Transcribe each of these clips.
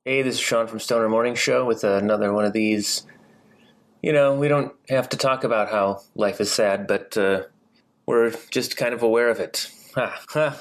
Hey, this is Sean from Stoner Morning Show with another one of these. You know, we don't have to talk about how life is sad, but we're just kind of aware of it.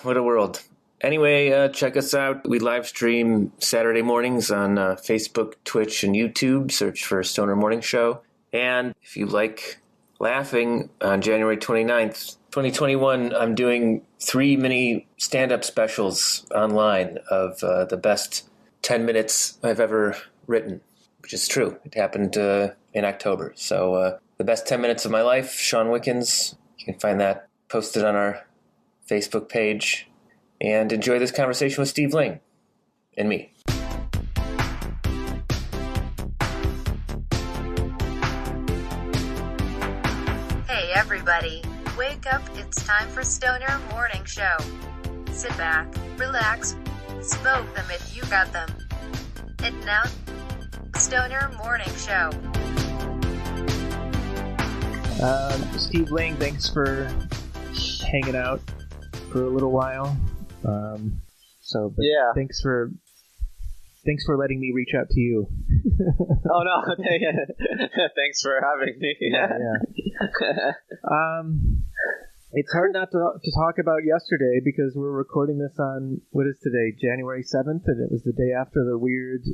What a world. Anyway, check us out. We live stream Saturday mornings on Facebook, Twitch, and YouTube. Search for Stoner Morning Show. And if you like laughing, on January 29th, 2021, I'm doing 3 mini stand-up specials online of the best 10 minutes I've ever written, which is true. It happened in October. So the best 10 minutes of my life, Sean Wickens. You can find that posted on our Facebook page. And enjoy this conversation with Steve Ling and me. Hey everybody, wake up, it's time for Stoner Morning Show. Sit back, relax, smoke them if you got them. And now, Stoner Morning Show. Steve Ling, thanks for hanging out for a little while. Yeah. Thanks for letting me reach out to you. Oh no, thanks for having me. Yeah. It's hard not to talk about yesterday because we're recording this on, what is today, January 7th, and it was the day after the weird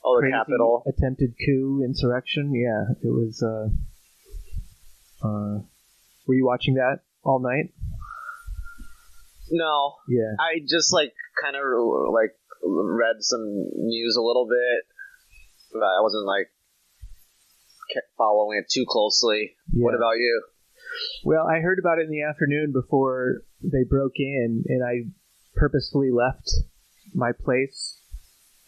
the Capitol attempted coup insurrection. Yeah, it was. Were you watching that all night? No. Yeah. I just kind of read some news a little bit, but I wasn't kept following it too closely. Yeah. What about you? Well, I heard about it in the afternoon before they broke in, and I purposefully left my place.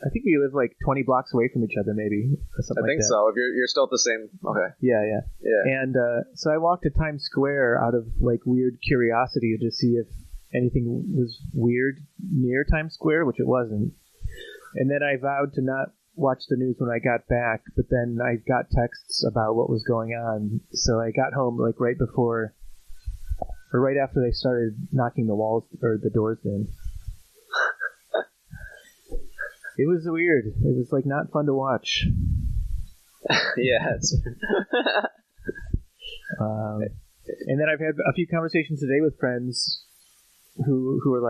I think we live 20 blocks away from each other, maybe. I think so. If you're still at the same, okay. Yeah. And so I walked to Times Square out of weird curiosity to see if anything was weird near Times Square, which it wasn't. And then I vowed to not watch the news when I got back, but then I got texts about what was going on. So I got home right before, or right after they started knocking the walls or the doors in. It was weird. It was not fun to watch. Yeah. And then I've had a few conversations today with friends who are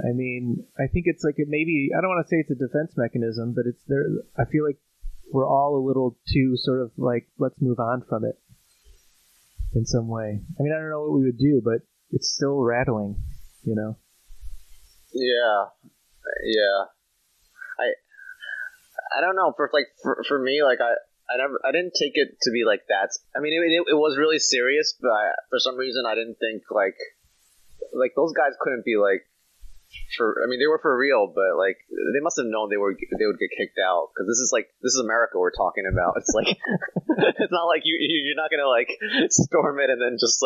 I think it's maybe, I don't want to say it's a defense mechanism, but it's there. I feel like we're all a little too sort of let's move on from it in some way. I mean, I don't know what we would do, but it's still rattling, you know? Yeah. I don't know. For me, I didn't take it to be that. I mean, it was really serious, but for some reason I didn't think those guys couldn't be they were for real, but they must have known they would get kicked out, because this is America we're talking about. It's it's not you're not gonna storm it and then just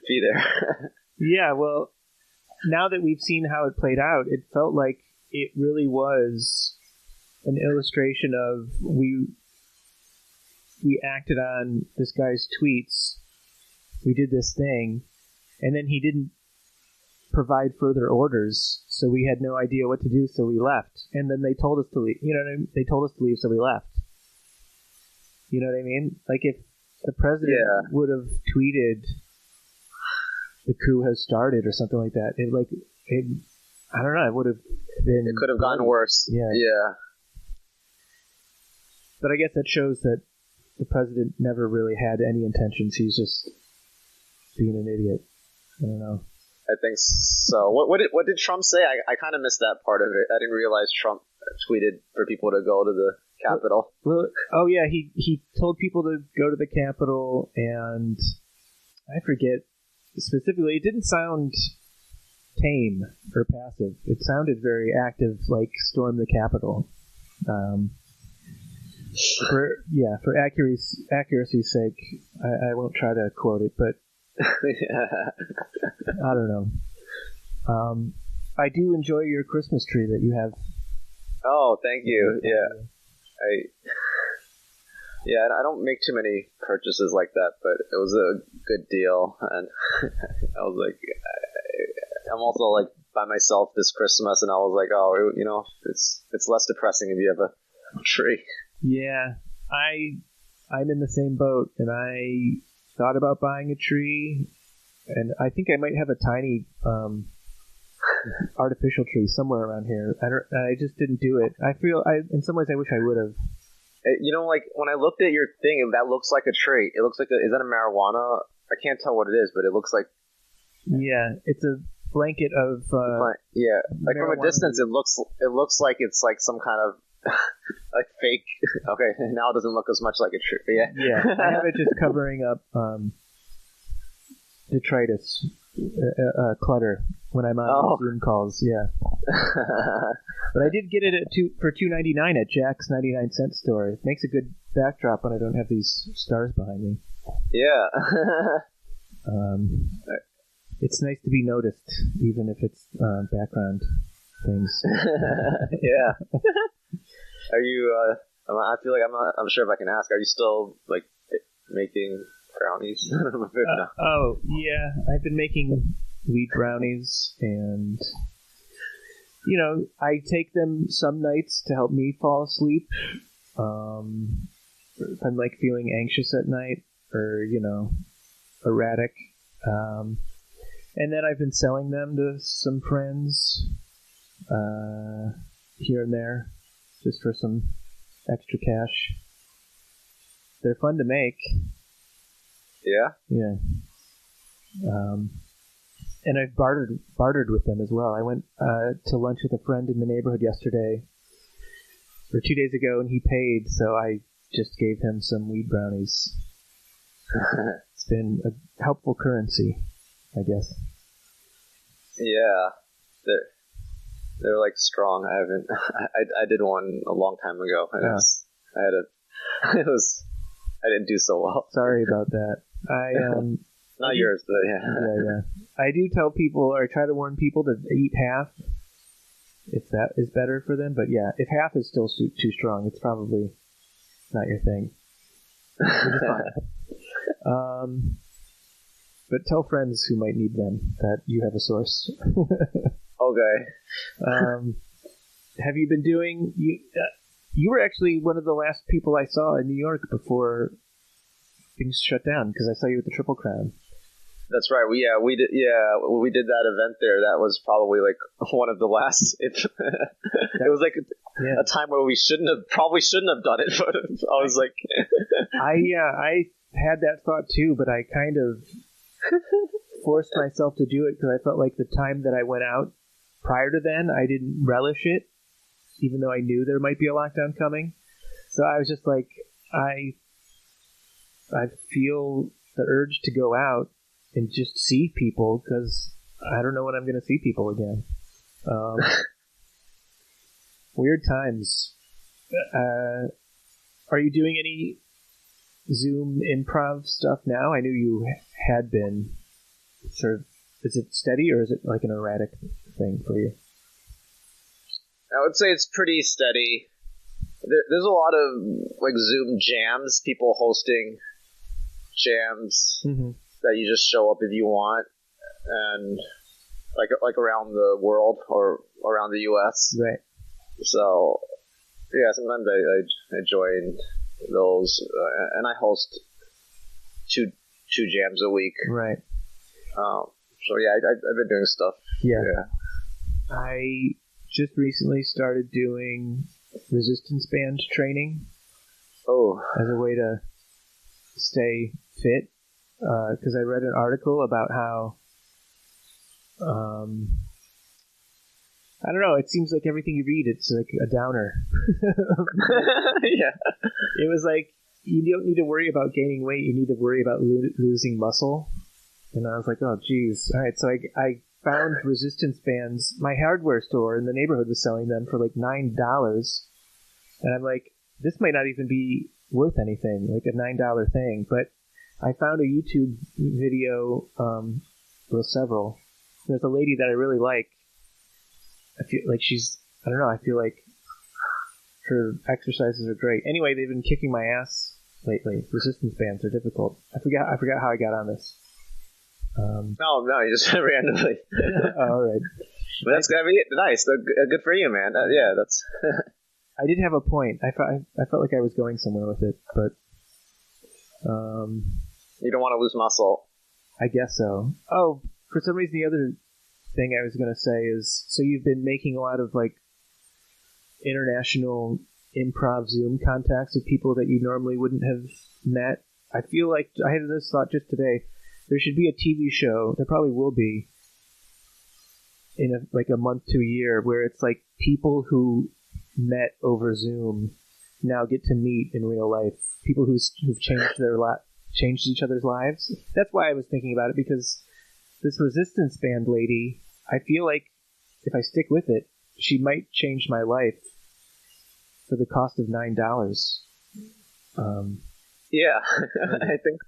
be there. Yeah, well, now that we've seen how it played out, it felt like it really was an illustration of we acted on this guy's tweets. We did this thing, and then he didn't provide further orders, so we had no idea what to do, so we left. And then they told us to leave. You know what I mean? They told us to leave, so we left. You know what I mean? If the president would have tweeted, "The coup has started," or something like that, I don't know, it would have been... It could have gone worse. Yeah. But I guess that shows that the president never really had any intentions. He's just being an idiot. I don't know. I think so. What did Trump say? I kind of missed that part of it. I didn't realize Trump tweeted for people to go to the Capitol. Well, oh yeah, he told people to go to the Capitol, and I forget specifically. It didn't sound tame or passive. It sounded very active, storm the Capitol. For accuracy's sake, I won't try to quote it, but I don't know. I do enjoy your Christmas tree that you have. Oh, thank you. Yeah, I don't make too many purchases like that, but it was a good deal, and I was I'm also like by myself this Christmas, and I was like, oh, you know, it's less depressing if you have a tree. Yeah, I'm in the same boat, and I thought about buying a tree, and I think I might have a tiny artificial tree somewhere around here. I just didn't do it. In some ways I wish I would have. You know, like when I looked at your thing, that looks like a tree. It looks like is that a marijuana? I can't tell what it is, but it looks like. Yeah, it's a blanket of. Yeah, like from a distance, it looks like it's like some kind of like fake. Okay, now it doesn't look as much like a tree. Yeah, yeah. I have it just covering up detritus, clutter when I'm on Zoom calls. Yeah, but I did get it for $2.99 at Jack's 99-cent store. It makes a good backdrop when I don't have these stars behind me. Yeah. It's nice to be noticed, even if it's background things. Yeah. Are you? I feel like I'm sure if I can ask. Are you still like making brownies? Oh yeah, I've been making wheat brownies, and you know, I take them some nights to help me fall asleep. If I'm like feeling anxious at night, or you know, erratic. And then I've been selling them to some friends here and there, just for some extra cash. They're fun to make. Yeah? Yeah. And I've bartered with them as well. I went to lunch with a friend in the neighborhood yesterday, or 2 days ago, and he paid, so I just gave him some weed brownies. It's been a helpful currency, I guess. Yeah, they're like strong. I did one a long time ago, and I didn't do so well. Sorry about that. Not yours, but yeah. I do tell people, or I try to warn people to eat half, if that is better for them. But yeah, if half is still too strong, it's probably not your thing. But tell friends who might need them that you have a source. Okay. Have you been doing? You were actually one of the last people I saw in New York before things shut down, because I saw you at the Triple Crown. That's right. We did that event there. That was probably like one of the last. It was like a time where we probably shouldn't have done it. But I was like, I had that thought too, but I kind of forced myself to do it because I felt like the time that I went out prior to then, I didn't relish it, even though I knew there might be a lockdown coming. So I was just like, I feel the urge to go out and just see people, because I don't know when I'm going to see people again. Weird times. Are you doing any Zoom improv stuff now? I knew you had been. Sort of, is it steady, or is it like an erratic thing for you? I would say it's pretty steady. There's a lot of like Zoom jams, people hosting jams that you just show up if you want, and like around the world or around the U.S. Right. So yeah, sometimes I join those, and I host two jams a week. Right. So yeah, I've been doing stuff. Yeah. I just recently started doing resistance band training. Oh. As a way to stay fit, because I read an article about how I don't know, it seems like everything you read, it's like a downer. Yeah. It was like, you don't need to worry about gaining weight, you need to worry about losing muscle. And I was like, oh geez. All right, so I found resistance bands. My hardware store in the neighborhood was selling them for like $9. And I'm like, this might not even be worth anything, like a $9 thing. But I found a YouTube video, well, several. There's a lady that I really like. I feel like I don't know, I feel like her exercises are great. Anyway, they've been kicking my ass lately. Resistance bands are difficult. I forgot how I got on this. No, you just randomly. All right. But that's gonna be nice. Good for you, man. Yeah, that's. I did have a point. I felt like I was going somewhere with it, but You don't want to lose muscle. I guess so. Oh, for some reason, the other thing I was going to say is, so you've been making a lot of like international improv Zoom contacts with people that you normally wouldn't have met. I feel like I had this thought just today. There should be a TV show. There probably will be in a month to a year where it's like people who met over Zoom now get to meet in real life. People who've changed each other's lives. That's why I was thinking about it, because this resistance band lady, I feel like if I stick with it, she might change my life for the cost of $9. Yeah, I think.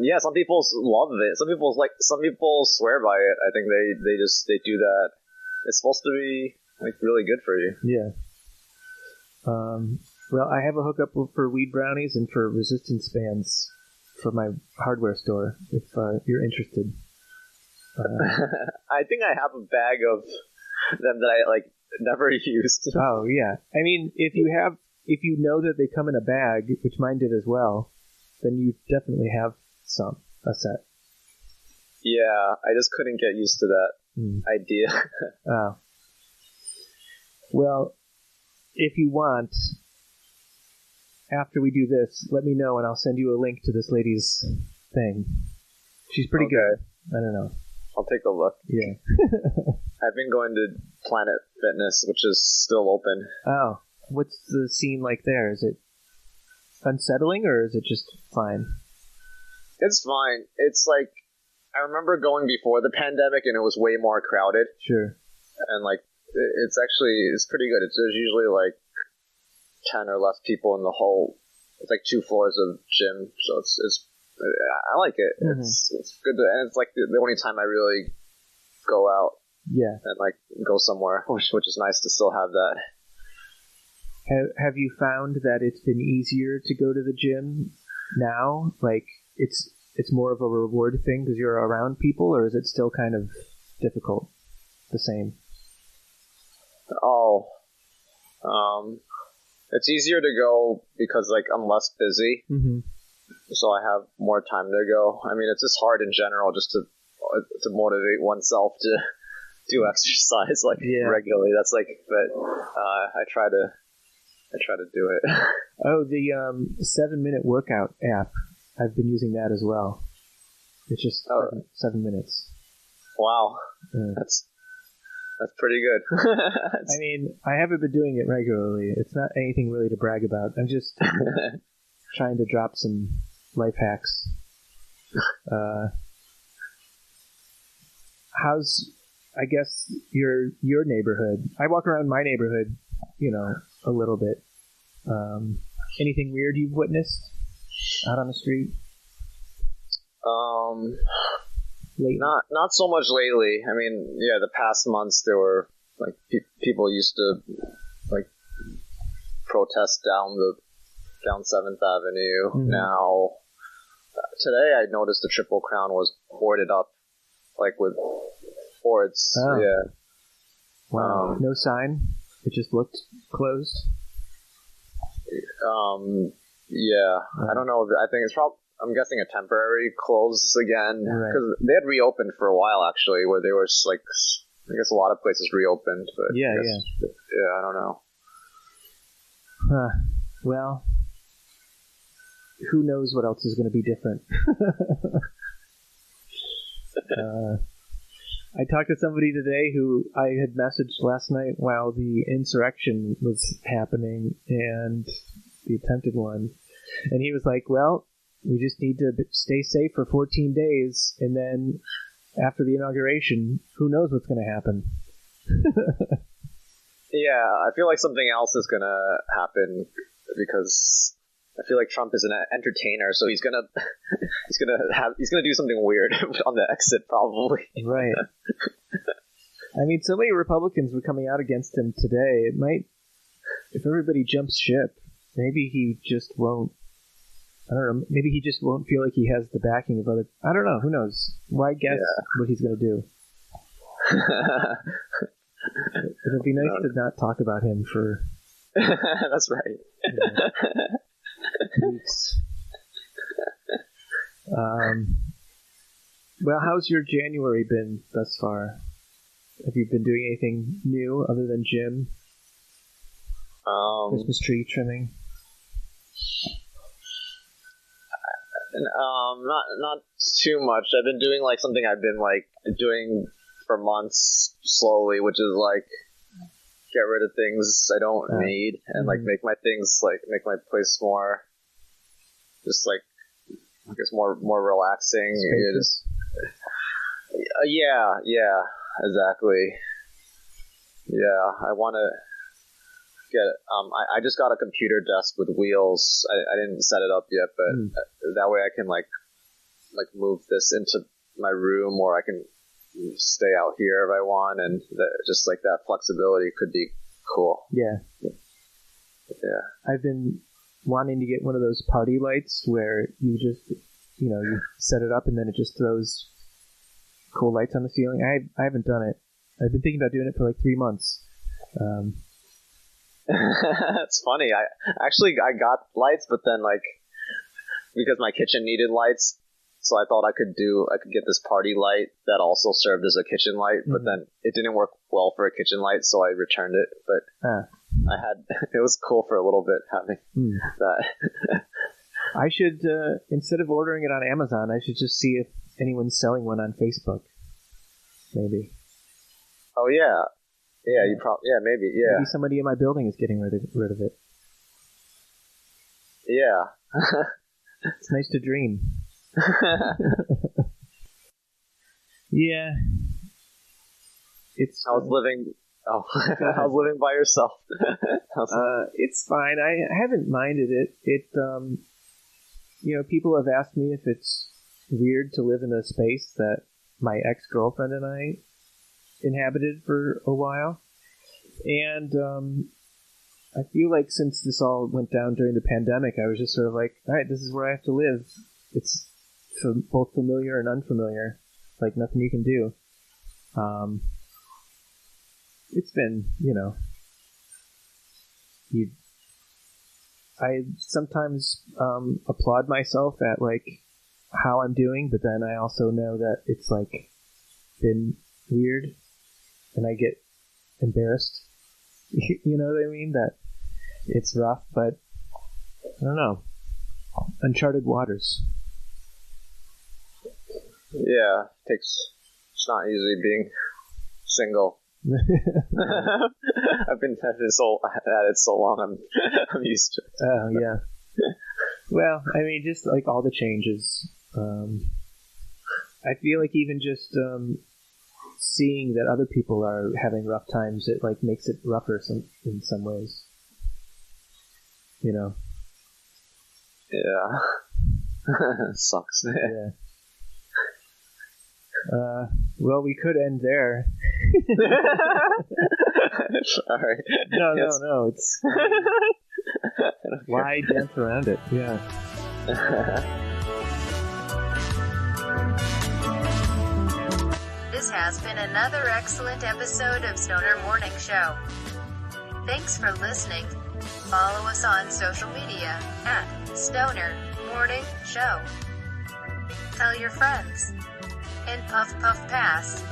Yeah, some people love it. Some people swear by it. I think they do that. It's supposed to be like really good for you. Yeah. Well, I have a hookup for weed brownies and for resistance bands for my hardware store, if you're interested. I think I have a bag of them that I like never used. Oh yeah, I mean, if you know that they come in a bag, which mine did as well, then you definitely have a set. Yeah, I just couldn't get used to that idea. Oh. Well, if you want, after we do this, let me know and I'll send you a link to this lady's thing. She's pretty good. I don't know. I'll take a look. Yeah. I've been going to Planet Fitness, which is still open. Oh. What's the scene like there? Is it unsettling or is it just fine? It's fine. It's like, I remember going before the pandemic and it was way more crowded. Sure. And like, it's pretty good. There's usually like 10 or less people in the whole, it's like 2 floors of gym. So it's I like it. Mm-hmm. It's good. And it's like the only time I really go out. Yeah. And like go somewhere, which is nice to still have that. Have you found that it's been easier to go to the gym now? Like it's more of a reward thing because you're around people, or is it still kind of difficult? The same. Oh, it's easier to go because like I'm less busy, so I have more time to go. I mean, it's just hard in general just to motivate oneself to do exercise regularly. That's like, but I try to do it. Oh, the 7-minute workout app. I've been using that as well. It's just 7 minutes. Wow, that's pretty good. I mean, I haven't been doing it regularly. It's not anything really to brag about. I'm just trying to drop some life hacks. How's, I guess, your neighborhood? I walk around my neighborhood, a little bit. Anything weird you've witnessed out on the street? Lately? Not so much lately. I mean, yeah, the past months there were like people used to like protest down 7th Avenue. Mm-hmm. Now, today I noticed the Triple Crown was boarded up, like with boards. Oh. Yeah. Wow. No sign. It just looked closed. Yeah. I don't know. I think it's probably. I'm guessing a temporary close again because they had reopened for a while actually, where they were like, I guess a lot of places reopened, but yeah, I don't know. Well, who knows what else is going to be different? I talked to somebody today who I had messaged last night while the insurrection was happening and the attempted one, and he was like, "Well, we just need to stay safe for 14 days, and then after the inauguration, who knows what's going to happen." Yeah, I feel like something else is going to happen because I feel like Trump is an entertainer, so he's gonna do something weird on the exit probably. Right. I mean, so many Republicans were coming out against him today. It might, if everybody jumps ship, maybe he just won't I don't know. Maybe he just won't feel like he has the backing of other. I don't know. Who knows? Why guess what he's going to do? It'll be nice to not talk about him for. That's right. Weeks. Well, how's your January been thus far? Have you been doing anything new other than gym? Christmas tree trimming? Not too much. I've been doing like something I've been like doing for months slowly, which is like get rid of things I don't need and like make my things like make my place more just like I guess more relaxing. Yeah, exactly. Yeah, I want to get I just got a computer desk with wheels. I didn't set it up yet, but that way I can like move this into my room, or I can stay out here if I want, and just like that flexibility could be cool. Yeah. I've been wanting to get one of those party lights where you just you set it up and then it just throws cool lights on the ceiling. I haven't done it. I've been thinking about doing it for like 3 months. It's funny. I got lights, but then like because my kitchen needed lights, so I thought I could get this party light that also served as a kitchen light, but then it didn't work well for a kitchen light, so I returned it. But it was cool for a little bit having that. I should instead of ordering it on Amazon, I should just see if anyone's selling one on Facebook. Maybe. Oh yeah. Yeah, maybe. Maybe somebody in my building is getting rid of it. Yeah. It's nice to dream. Yeah. How's living? Oh, how's living by yourself? It's fine. I haven't minded it. People have asked me if it's weird to live in a space that my ex-girlfriend and I inhabited for a while, and I feel like since this all went down during the pandemic, I was just sort of like, all right, this is where I have to live. It's both familiar and unfamiliar, like nothing you can do. It's been, I sometimes applaud myself at like how I'm doing, but then I also know that it's like been weird. And I get embarrassed, you know what I mean? That it's rough, but I don't know. Uncharted waters. Yeah, it's not easy being single. I've been at it so long. I'm used to it. Oh yeah. Well, I mean, just like all the changes. I feel like even just seeing that other people are having rough times, it like makes it rougher in some ways. Yeah. Sucks. Yeah. Well, we could end there. Sorry. No. It's why dance around it? Yeah. This has been another excellent episode of Stoner Morning Show. Thanks for listening. Follow us on social media at Stoner Morning Show. Tell your friends. And puff puff pass.